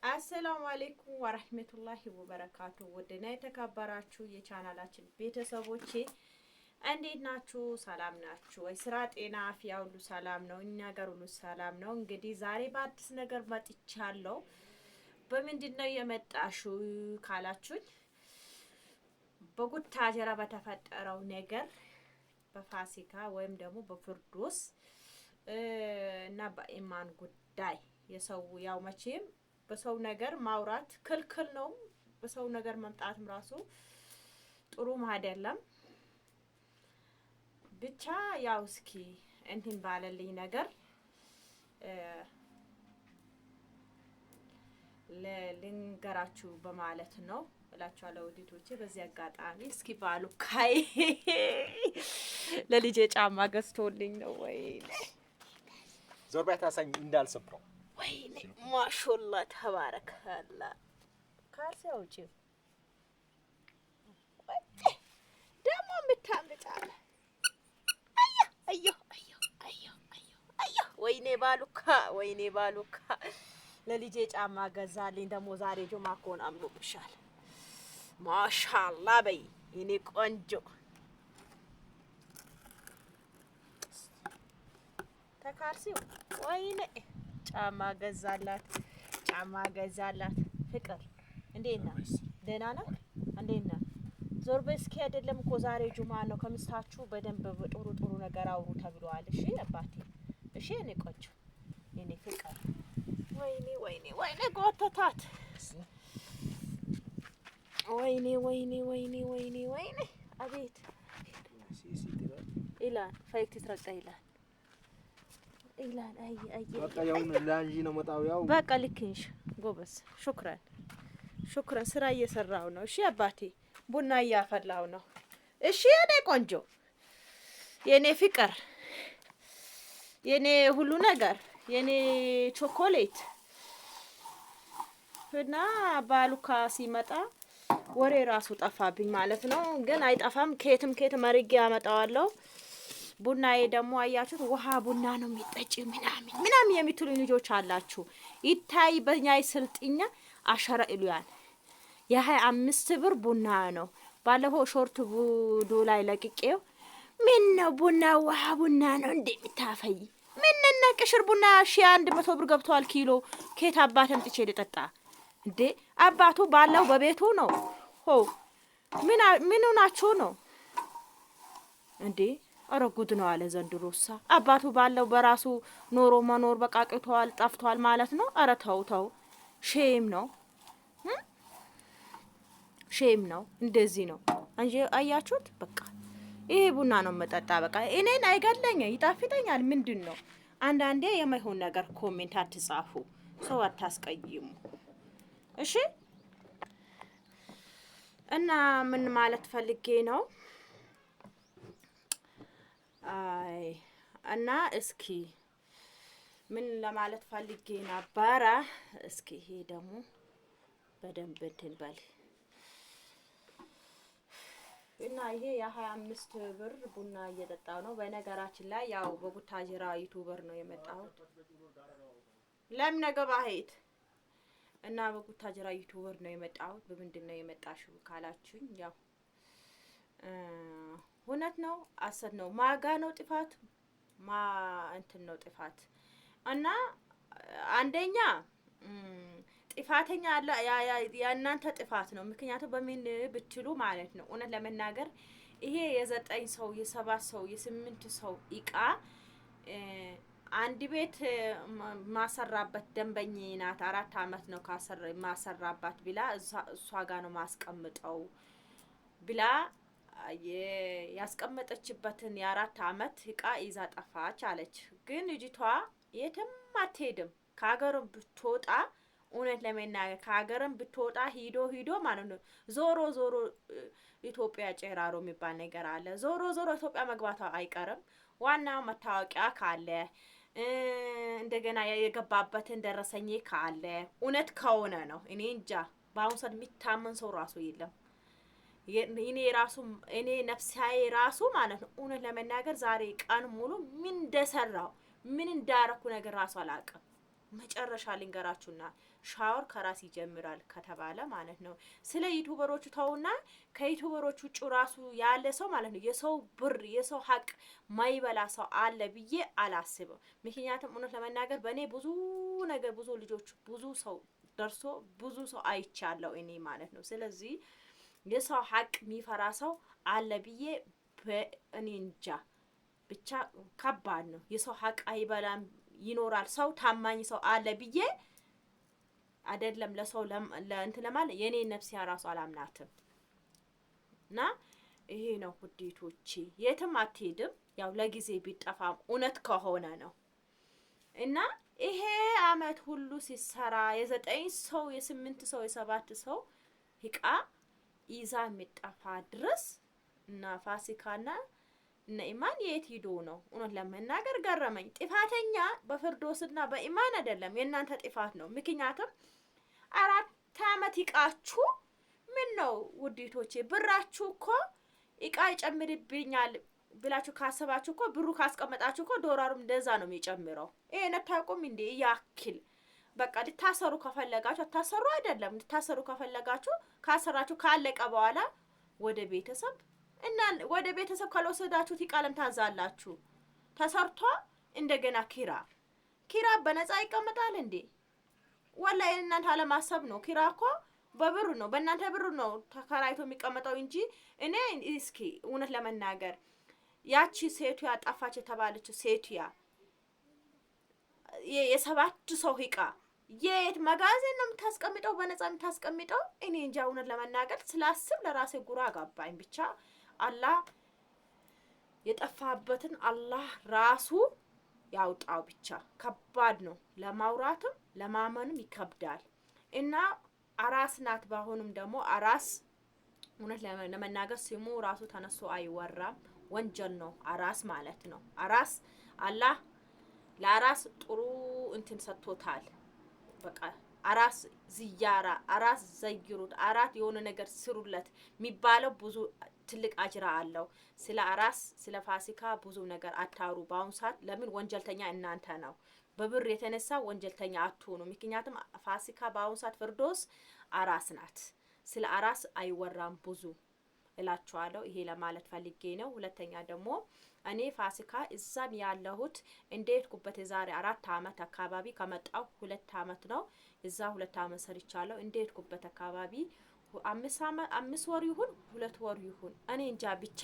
አሰላሙ አለይኩም ወራህመቱላሂ ወበረካቱ። ወደና የተከበራችሁ የቻናላችን ቤተሰቦቼ እንዴት ናችሁ? ሰላም ናችሁ ወይ? ስራ፣ ጤና፣ አፍያ ሁሉ ሰላም ነው? እኛ ጋር ሁሉ ሰላም ነው። እንግዲህ ዛሬ በአዲስ ነገር መጥቻለሁ። በምንድነው የመጣሽው ካላችሁኝ በጉታጀራ በተፈጠረው ነገር በፋሲካ ወይም ደግሞ በፍርዶስ እና በኢማን ጉዳይ የሰው ያው መቼም በሰው ነገር ማውራት ክልክል ነው። በሰው ነገር መምጣትም ራሱ ጥሩም አይደለም። ብቻ ያው እስኪ እንትን ባለልኝ ነገር ልንገራችሁ በማለት ነው እላችኋለሁ ውዲቶቼ። በዚህ አጋጣሚ እስኪ ባሉ ካይ ለልጄ ጫማ ገዝቶልኝ ነው ወይ ዞርባታ ሳኝ እንዳልሰብረው ወይኔ ማሻአላ ተባረከላ ካልሲያውጪ ደግሞ ምታምጣለ አዮ ወይኔ ባሉካ ለልጄ ጫማ ገዛልኝ። ደግሞ ዛሬ ጁማ ኮን አምሮብሻል ማሻአላ በይ የኔ ቆንጆ ተካርሲው ወይኔ ጫማ ገዛላት ፍቅር እንዴት ነህ? ደህና ነህ? እንዴት ነህ? ዞር በስኪ አይደለም እኮ ዛሬ ጁማ ነው። ከምስታችሁ በደንብ ጥሩ ነገር አውሩ ተብሏል። እሺ አባቴ፣ እሺ የኔ ቆንጆ የኔ ፍቅር። ወይኔ ጎተታት። ወይኔ አቤት ኢላን ፈይክ ትረቅጣ ኢላን አይ በቃ ያው ላንጂ ነው መጣው ያው በቃ ልክንሽ ጎበስ። ሹክራን ስራ እየሰራው ነው። እሺ አባቴ ቡና እያፈላው ነው። እሺ የኔ ቆንጆ የኔ ፍቅር የኔ ሁሉ ነገር የኔ ቾኮሌት እና ባሉካ ሲመጣ ወሬ ራሱ ጠፋብኝ ማለት ነው። ግን አይጠፋም። ከየትም መርጌ ያመጣዋለሁ። ቡናዬ ደግሞ አያችሁት ውሃ ቡና ነው የሚጠጪው ምናምን የሚትሉ ልጆች አላችሁ። ይታይ በእኛ ስልጥኛ አሸራ ኢሉያን የ25 ብር ቡና ነው። ባለፈው ሾርት ቪዲዮ ላይ ለቅቄው ምን ነው ቡና ውሃ ቡና ነው እንደምታፈይ ምን ነቅሽር ቡና 100 ብር ገብቷል ኪሎ። ከየት አባተም ጥቼ ልጠጣ እንዴ? አባቱ ባለው በቤቱ ነው። ምን ሆናችሁ ነው እንዴ? ኧረ ጉድ ነው አለ ዘንድሮሳ። አባቱ ባለው በራሱ ኖሮ መኖር በቃቅቷል ጠፍቷል ማለት ነው። ኧረ ተው ሼም ነው። እንደዚህ ነው እንጂ አያችሁት። በቃ ይሄ ቡና ነው መጠጣ። በቃ እኔን አይገለኝ ይጣፍጠኛል። ምንድን ነው አንዳንዴ የማይሆን ነገር ኮሜንት አትጻፉ፣ ሰው አታስቀይሙ እሺ። እና ምን ማለት ፈልጌ ነው እና እስኪ ምን ለማለት ፈልጌ ነበረ። እስኪ ይሄ ደግሞ በደንብ እንትን በል እና ይሄ የ25 ብር ቡና እየጠጣው ነው። በነገራችን ላይ ያው በጉታጀራ ዩቲዩበር ነው የመጣሁት። ለምን ገባሄት እና በጉታጀራ ዩቲዩበር ነው የመጣሁት። በምንድን ነው የመጣሽው ካላችሁኝ ያው እውነት ነው አሰድ ነው ማጋ ነው ጥፋት እንትን ነው ጥፋት እና አንደኛ ጥፋተኛ አለ ያናንተ ጥፋት ነው። ምክንያቱም በምን ብትሉ ማለት ነው እውነት ለመናገር ይሄ የ9 ሰው የ7 ሰው የ8 ሰው እቃ አንድ ቤት ማሰራበት ደንበኛ ናት 4 አመት ነው ማሰራባት ብላ እሷ ጋር ነው ማስቀምጠው ብላ ያስቀመጠችበትን የ4 አመት እቃ ይዛ ጠፋች አለች። ግን ልጅቷ የትም አትሄድም። ከሀገርም ብትወጣ እውነት ለመናገር ከሀገርም ብትወጣ ሂዶ ማለት ነው ዞሮ ኢትዮጵያ ጨራሮ የሚባል ነገር አለ። ዞሮ ኢትዮጵያ መግባቷ አይቀርም። ዋናው መታወቂያ ካለ እንደገና የገባበትን ደረሰኝ ካለ እውነት ከሆነ ነው። እኔ እንጃ በአሁኑ ሰዓት የሚታመን ሰው ራሱ የለም። እኔ ነፍሳዬ ራሱ ማለት ነው እውነት ለመናገር ዛሬ ቀን ሙሉ ምን እንደሰራው ምን እንዳረኩ ነገር ራሱ አላውቅም። መጨረሻ ልንገራችሁና ሻወር ከራስ ይጀምራል ከተባለ ማለት ነው። ስለ ዩቲዩበሮቹ ተውና ከዩቲዩበሮቹ ውጭ ራሱ ያለ ሰው ማለት ነው የሰው ብር የሰው ሀቅ ማይበላ ሰው አለ ብዬ አላስብም። ምክንያቱም እውነት ለመናገር በእኔ ብዙ ነገር ብዙ ልጆች ብዙ ሰው ደርሶ ብዙ ሰው አይቻለሁ እኔ ማለት ነው። ስለዚህ የሰው ሀቅ የሚፈራ ሰው አለ ብዬ እኔ እንጃ ብቻ ከባድ ነው። የሰው ሀቅ አይበላም ይኖራል ሰው ታማኝ ሰው አለ ብዬ አይደለም ለሰው ለእንትን ለማለት የኔ ነፍስ ያራሱ አላምናትም። እና ይሄ ነው ውዴቶቼ፣ የትም አትሄድም። ያው ለጊዜ ቢጠፋም እውነት ከሆነ ነው። እና ይሄ አመት ሁሉ ሲሰራ የ9 ሰው የ8 ሰው የ7 ሰው እቃ ይዛ የሚጠፋ ድረስ እና ፋሲካና እና ኢማን የት ሄዶ ነው? እውነት ለመናገር ገረመኝ። ጥፋተኛ በፍርዶስና በኢማን አይደለም፣ የእናንተ ጥፋት ነው። ምክንያቱም 4 አመት ይቃችሁ ምን ነው ውዲቶቼ፣ ብራችሁ እኮ እቃ ይጨምርብኛል ብላችሁ ካሰባችሁ እኮ ብሩ ካስቀመጣችሁ እኮ ዶላሩም እንደዛ ነው የሚጨምረው። ይሄን አታውቁም እንዴ? ያክል በቃ ልታሰሩ ከፈለጋችሁ አታሰሩ አይደለም፣ ልታሰሩ ከፈለጋችሁ ካሰራችሁ ካለቀ በኋላ ወደ ቤተሰብ እና ወደ ቤተሰብ ካልወሰዳችሁት ይቃለም ታዛላችሁ። ተሰርቶ እንደገና ኪራ በነፃ ይቀመጣል እንዴ? ወላሂ እናንተ አለማሰብ ነው። ኪራ እኮ በብር ነው በእናንተ ብር ነው ተከራይቶ የሚቀመጠው እንጂ እኔ እስኪ እውነት ለመናገር ያቺ ሴቱያ ጠፋች የተባለችው ሴቱያ የ7 ሰው እቃ የት መጋዘን ነው የምታስቀምጠው? በነፃ የምታስቀምጠው? እኔ እንጃ እውነት ለመናገር ስላስብ ለራሴ ጉራ አጋባኝ። ብቻ አላህ የጠፋበትን አላህ ራሱ ያውጣው። ብቻ ከባድ ነው ለማውራትም ለማመንም ይከብዳል። እና አራስ ናት። ባሁንም ደግሞ አራስ እውነት ለመናገር ስሙ ራሱ ተነስቶ አይወራም፣ ወንጀል ነው አራስ ማለት ነው። አራስ አላህ ለአራስ ጥሩ እንትን ሰጥቶታል። በቃ አራስ ዝያራ አራስ ዘይሩት አራት የሆነ ነገር ስሩለት የሚባለው ብዙ ትልቅ አጅራ አለው። ስለ አራስ ስለ ፋሲካ ብዙ ነገር አታሩ በአሁን ሰዓት። ለምን ወንጀልተኛ እናንተ ነው። በብር የተነሳ ወንጀልተኛ አትሆኑ። ምክንያቱም ፋሲካ በአሁን ሰዓት ፍርዶስ አራስ ናት። ስለ አራስ አይወራም ብዙ እላችኋለሁ። ይሄ ለማለት ፈልጌ ነው። ሁለተኛ ደግሞ እኔ ፋሲካ እዛም ያለሁት እንዴት ኩበት የዛሬ 4 አመት አካባቢ ከመጣው 2 አመት ነው። እዛ 2 አመት ሰርቻለሁ። እንዴት ኩበት አካባቢ 5 ወር ይሁን 2 ወር ይሁን እኔ እንጃ ብቻ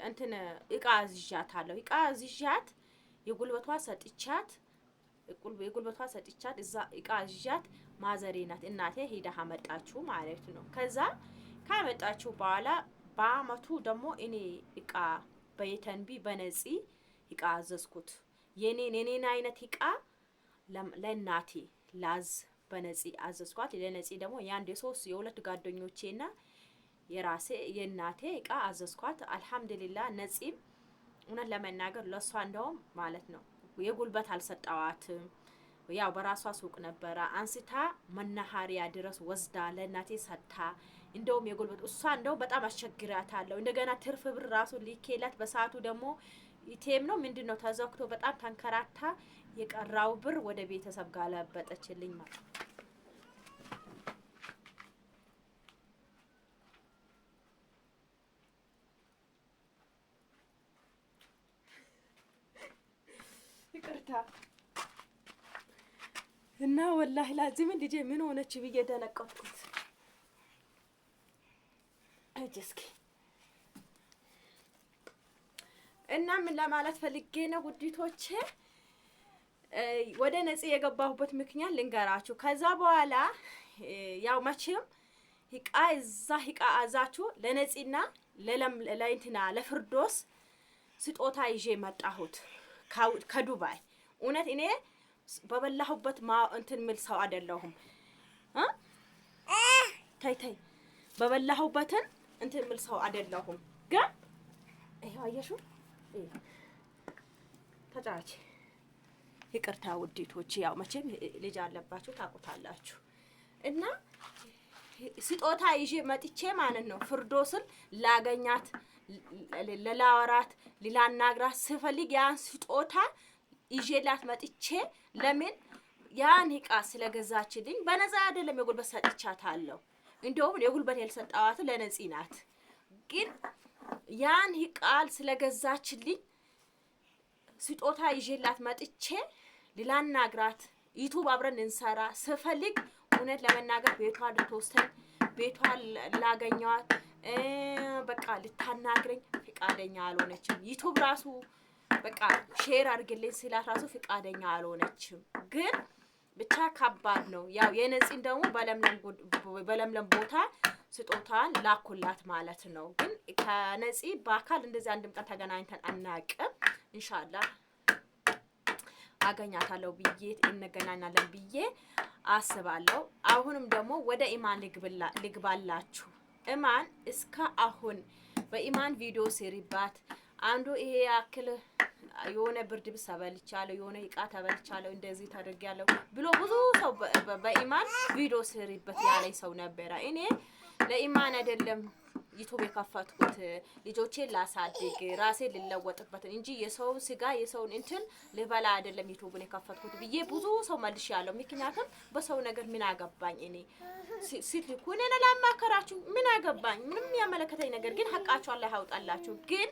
እንትን እቃ አዝዣታለሁ። እቃ አዝዣት የጉልበቷ ሰጥቻት እዛ እቃ አዝዣት ማዘሬ ናት እናቴ ሄዳ አመጣችሁ ማለት ነው። ከዛ ካመጣችሁ በኋላ በአመቱ ደግሞ እኔ እቃ በየተንቢ በነፂ እቃ አዘዝኩት። የኔን አይነት እቃ ለእናቴ ላዝ በነፂ አዘዝኳት። ለነፂ ደግሞ የአንድ የ3 የ2 ጓደኞቼና የራሴ የእናቴ እቃ አዘዝኳት። አልহামዱሊላህ ነፂም እውነት ለመናገር ለሷ እንደውም ማለት ነው የጉልበት አልሰጣዋትም። ያው በራሷ ሱቅ ነበረ አንስታ መናሃሪያ ድረስ ወስዳ ለእናቴ ሰጥታ እንደውም የጉልበት እሷ እንደው በጣም አስቸግራታለሁ። እንደገና ትርፍ ብር ራሱ ሊኬላት በሰዓቱ ደግሞ ኢቴም ነው ምንድነው ተዘክቶ በጣም ተንከራታ የቀራው ብር ወደ ቤተሰብ ጋር ለበጠችልኝ ማለት ነው። ይቅርታ እና ወላሂ ላዚም ልጄ ምን ሆነች ብዬ ደነቀጥኩት። እጅስኪ እና ምን ለማለት ፈልጌ ነው ውዲቶቼ፣ ወደ ነፂ የገባሁበት ምክንያት ልንገራችሁ። ከዛ በኋላ ያው መቼም እቃ አዛችሁ ለነፂና ለእንትና ለፍርዶስ ስጦታ ይዤ መጣሁት ከዱባይ። እውነት እኔ በበላሁበት እንትን ምል ሰው አይደለሁም። ተይ በበላሁበትን እንትን ምል ሰው አይደለሁም። ግን ይሄው አየሽው ተጫዋች ይቅርታ ውዲቶች፣ ያው መቼም ልጅ አለባችሁ ታውቁታላችሁ። እና ስጦታ ይዤ መጥቼ ማለት ነው ፍርዶስን ላገኛት ለላወራት ላናግራት ስፈልግ ያን ስጦታ ይዤላት መጥቼ ለምን ያን እቃ ስለገዛችልኝ በነፃ አይደለም የጉልበት ሰጥቻታለሁ። እንደውም የጉልበት ያልሰጣዋት ለነፂ ናት። ግን ያን ቃል ስለገዛችልኝ ስጦታ ይዤላት መጥቼ ላናግራት ዩቲዩብ አብረን እንሰራ ስፈልግ እውነት ለመናገር ቤቷ ልትወስደኝ ቤቷ ላገኘዋት በቃ ልታናግረኝ ፍቃደኛ አልሆነችም። ዩቲዩብ ራሱ በቃ ሼር አድርግልኝ ሲላት ራሱ ፍቃደኛ አልሆነችም። ግን ብቻ ከባድ ነው። ያው የነፂን ደግሞ በለምለም ቦታ ስጦታን ላኩላት ማለት ነው። ግን ከነፂ በአካል እንደዚህ አንድም ቀን ተገናኝተን አናውቅም። ኢንሻአላህ አገኛታለሁ ብዬ እንገናኛለን ብዬ አስባለሁ። አሁንም ደግሞ ወደ ኢማን ልግባላችሁ። ኢማን እስከ አሁን በኢማን ቪዲዮ ሲሪባት አንዱ ይሄ ያክል የሆነ ብርድ ልብስ ተበልቻለሁ፣ የሆነ እቃ ተበልቻለሁ፣ እንደዚህ ታደርጊያለሁ ብሎ ብዙ ሰው በኢማን ቪዲዮ ሲሪበት ያለኝ ሰው ነበረ። እኔ ለኢማን አይደለም ዩቲዩብ የከፈትኩት ልጆቼን ላሳድግ ራሴን ልለወጥበት እንጂ የሰውን ስጋ የሰውን እንትን ልበላ አይደለም ዩቲዩብን የከፈትኩት ብዬ ብዙ ሰው መልሻለሁ። ምክንያቱም በሰው ነገር ምን አገባኝ እኔ ሲልኩ እኔን ላማከራችሁ ምን አገባኝ? ምንም ያመለከተኝ ነገር ግን ሐቃችሁ አላህ ያውጣላችሁ። ግን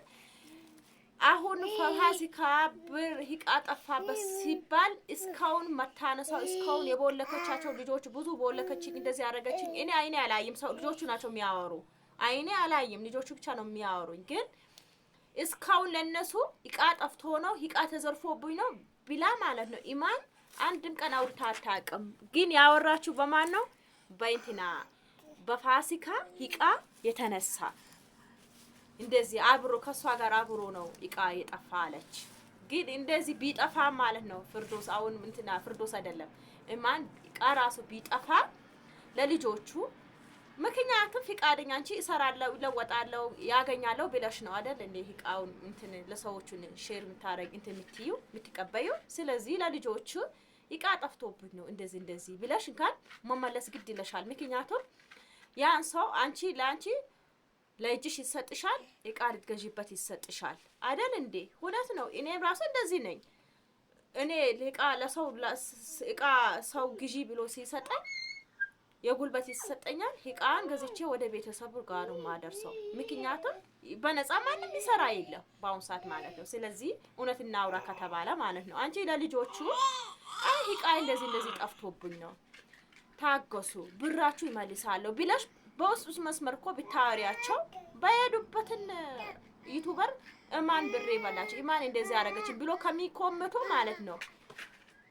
አሁን ፋሲካ ብር ሂቃ ጠፋበት ሲባል እስካሁን መታነሳው እስካሁን የቦለከቻቸው ልጆች ብዙ ቦለከችኝ እንደዚህ ያደረገችኝ እኔ አይኔ አላይም። ሰው ልጆቹ ናቸው የሚያወሩ አይኔ አላይም። ልጆቹ ብቻ ነው የሚያወሩኝ። ግን እስካሁን ለነሱ እቃ ጠፍቶ ነው እቃ ተዘርፎብኝ ነው ቢላ ማለት ነው። ኢማን አንድም ቀን አውርታ አታውቅም። ግን ያወራችሁ በማን ነው? በእንትና በፋሲካ እቃ የተነሳ እንደዚህ አብሮ ከሷ ጋር አብሮ ነው እቃ የጠፋ አለች። ግን እንደዚህ ቢጠፋ ማለት ነው ፍርዶስ አሁን እንትና ፍርዶስ አይደለም ኢማን እቃ ራሱ ቢጠፋ ለልጆቹ ምክንያቱም ፍቃደኛ አንቺ እሰራለሁ ለወጣለሁ ያገኛለሁ ብለሽ ነው አይደል እንዴ እቃውን እንትን ለሰዎቹ ሼር ምታረግ እንትን ምትዩ ምትቀበዩ። ስለዚህ ለልጆቹ እቃ ጠፍቶብኝ ነው እንደዚህ ብለሽ እንኳን መመለስ ግድ ይለሻል። ምክንያቱም ያን ሰው አንቺ ለአንቺ ለእጅሽ ይሰጥሻል፣ እቃ ልትገዢበት ይሰጥሻል አይደል እንዴ? እውነት ነው። እኔም ራሱ እንደዚህ ነኝ። እኔ እቃ ለሰው እቃ ሰው ግዢ ብሎ ሲሰጠኝ የጉልበት ይሰጠኛል። እቃን ገዝቼ ወደ ቤተሰቡ ጋር ነው ማደርሰው። ምክንያቱም በነፃ ማንም ይሰራ የለም በአሁን ሰዓት ማለት ነው። ስለዚህ እውነት እናውራ ከተባለ ማለት ነው አንቺ ለልጆቹ እቃ እንደዚህ ጠፍቶብኝ ነው ታገሱ ብራችሁ ይመልሳለሁ ብለሽ በውስጥ መስመር እኮ ብታወሪያቸው በየዱበትን ዩቲዩበር ኢማን ብሬ በላች ኢማን እንደዚህ ያደረገች ብሎ ከሚኮመቱ ማለት ነው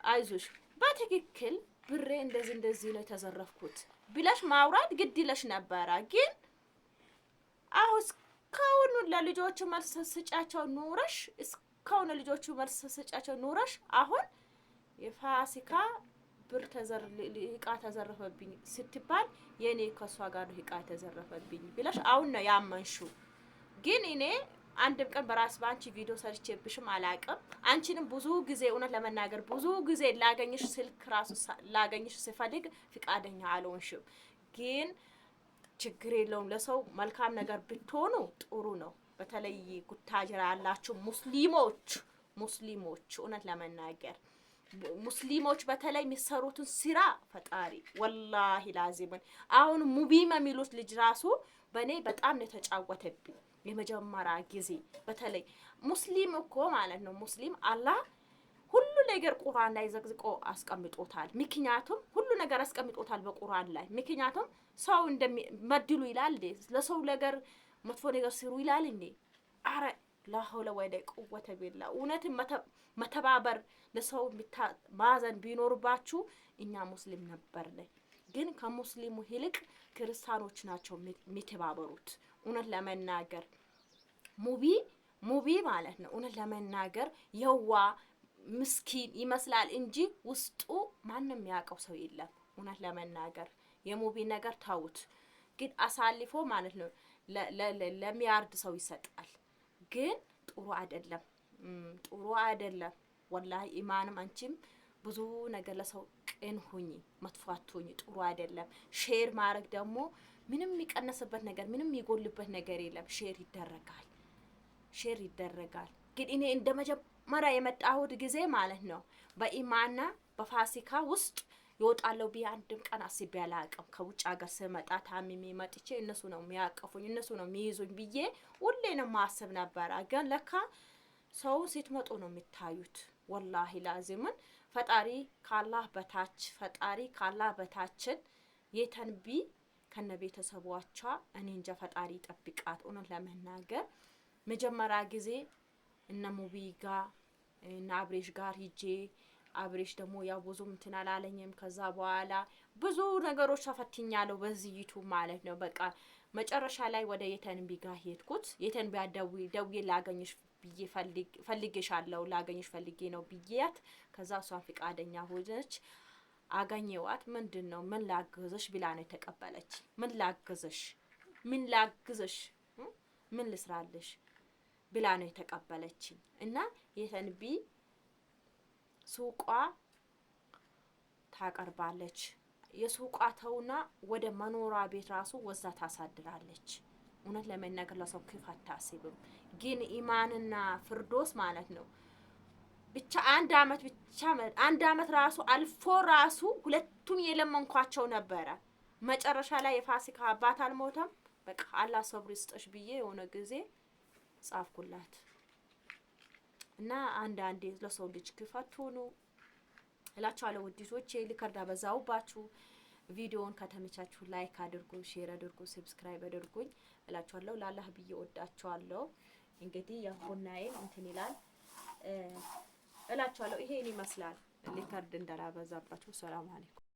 አይዞሽ በትክክል ብሬ እንደዚህ ነው የተዘረፍኩት ብለሽ ማውራት ግድ ይለሽ ነበረ። ግን አሁን እስካሁን ለልጆቹ መልስ ስጫቸው ኑረሽ እስካሁን ለልጆቹ መልስ ስጫቸው ኑረሽ አሁን የፋሲካ ብር እቃ ተዘረፈብኝ ስትባል የኔ ከሷ ጋር እቃ ተዘረፈብኝ ብለሽ አሁን ነው ያመንሽው። ግን እኔ አንድም ቀን በራስ ባንቺ ቪዲዮ ሰርቼብሽም አላቅም። አንቺንም ብዙ ጊዜ እውነት ለመናገር ብዙ ጊዜ ላገኝሽ ስልክ ራሱ ላገኝሽ ስፈልግ ፍቃደኛ አልሆንሽም። ግን ችግር የለውም ለሰው መልካም ነገር ብትሆኑ ጥሩ ነው። በተለይ ጉታጅራ ያላችሁ ሙስሊሞች እውነት ለመናገር ሙስሊሞች በተለይ የሚሰሩትን ስራ ፈጣሪ ወላሂ ላዚምን አሁን ሙቢማ የሚሉት ልጅ ራሱ በኔ በጣም ነው የተጫወተብኝ። የመጀመሪያ ጊዜ በተለይ ሙስሊም እኮ ማለት ነው ሙስሊም አላህ ሁሉ ነገር ቁርአን ላይ ዘግዝቆ አስቀምጦታል። ምክንያቱም ሁሉ ነገር አስቀምጦታል በቁርአን ላይ። ምክንያቱም ሰው እንደሚመድሉ ይላል እንዴ ለሰው ነገር መጥፎ ነገር ሲሩ ይላል እንዴ? አረ ላሁለ ወደ ቁወተ ቢላ እውነት መተባበር ለሰው ማዘን ቢኖርባችሁ እኛ ሙስሊም ነበርን። ግን ከሙስሊሙ ይልቅ ክርስቲያኖች ናቸው የሚተባበሩት። እውነት ለመናገር ሙቢ ማለት ነው እውነት ለመናገር የዋ ምስኪን ይመስላል እንጂ ውስጡ ማንም ያውቀው ሰው የለም። እውነት ለመናገር የሙቢ ነገር ታውት ግን አሳልፎ ማለት ነው ለሚያርድ ሰው ይሰጣል። ግን ጥሩ አይደለም ወላሂ ኢማንም አንቺም ብዙ ነገር ለሰው ቅን ሁኚ መጥፎ አትሁኚ። ጥሩ አይደለም። ሼር ማድረግ ደግሞ ምንም የሚቀነስበት ነገር ምንም የሚጎልበት ነገር የለም። ሼር ይደረጋል። ግን እኔ መጀመሪያ የመጣሁት ጊዜ ማለት ነው በኢማና በፋሲካ ውስጥ ይወጣለው ቢያንድም ቀን አስቤ አላውቅም። ከውጭ ሀገር ስመጣ ታምሜ መጥቼ እነሱ ነው የሚያቀፉኝ እነሱ ነው የሚይዙኝ ብዬ ሁሌ ነው ማስብ ነበር። ግን ለካ ሰው ስትመጡ ነው የሚታዩት። ወላሂ ላዚምን ፈጣሪ ካላህ በታች ፈጣሪ ካላህ በታችን የተንቢ ከነቤተሰቦቿ እኔ እንጃ ፈጣሪ ጠብቃት። እውነት ለመናገር መጀመሪያ ጊዜ እነ ሙቢ ጋር እና አብሬሽ ጋር ሂጄ አብሬሽ ደግሞ ያው ብዙም እንትን አላለኝም። ከዛ በኋላ ብዙ ነገሮች ተፈትኛለሁ በዚህ ዩቲዩብ ማለት ነው። በቃ መጨረሻ ላይ ወደ የተንቢ ጋር ሄድኩት። የተንቢ ደውዬ ላገኝሽ ብዬ ፈልጌሻለሁ ላገኝሽ ፈልጌ ነው ብዬያት ከዛ እሷ ፍቃደኛ ሆነች። አገኘዋት። ምንድነው ምን ላግዝሽ ብላ ነው የተቀበለች። ምን ላግዝሽ ምን ልስራልሽ ብላ ነው የተቀበለችኝ። እና የተንቢ ሱቋ ታቀርባለች። የሱቋ ተውና ወደ መኖራ ቤት ራሱ ወዛ ታሳድራለች። እውነት ለመናገር ለሰው ክፍ አታስብም። ግን ኢማንና ፍርዶስ ማለት ነው ብቻ አንድ አመት ራሱ አልፎ ራሱ ሁለቱም የለመንኳቸው ነበረ። መጨረሻ ላይ የፋሲካ አባት አልሞተም። በቃ አላህ ሰብር ይስጥሽ ብዬ የሆነ ጊዜ ጻፍኩላት። እና አንዳንዴ ለሰው ልጅ ክፋት ሆኖ እላችኋለሁ። ውዲቶቼ ሊከርዳ በዛውባችሁ ቪዲዮውን ከተመቻችሁ ላይክ አድርጉ፣ ሼር አድርጉ፣ ሰብስክራይብ አድርጉኝ እላችኋለሁ። ለአላህ ብዬ ወዳችኋለሁ። እንግዲህ የቡናዬ እንትን ይላል እላችኋለሁ። ይሄን ይመስላል። ሊከርድ እንዳላበዛባችሁ። ሰላም አለይኩም።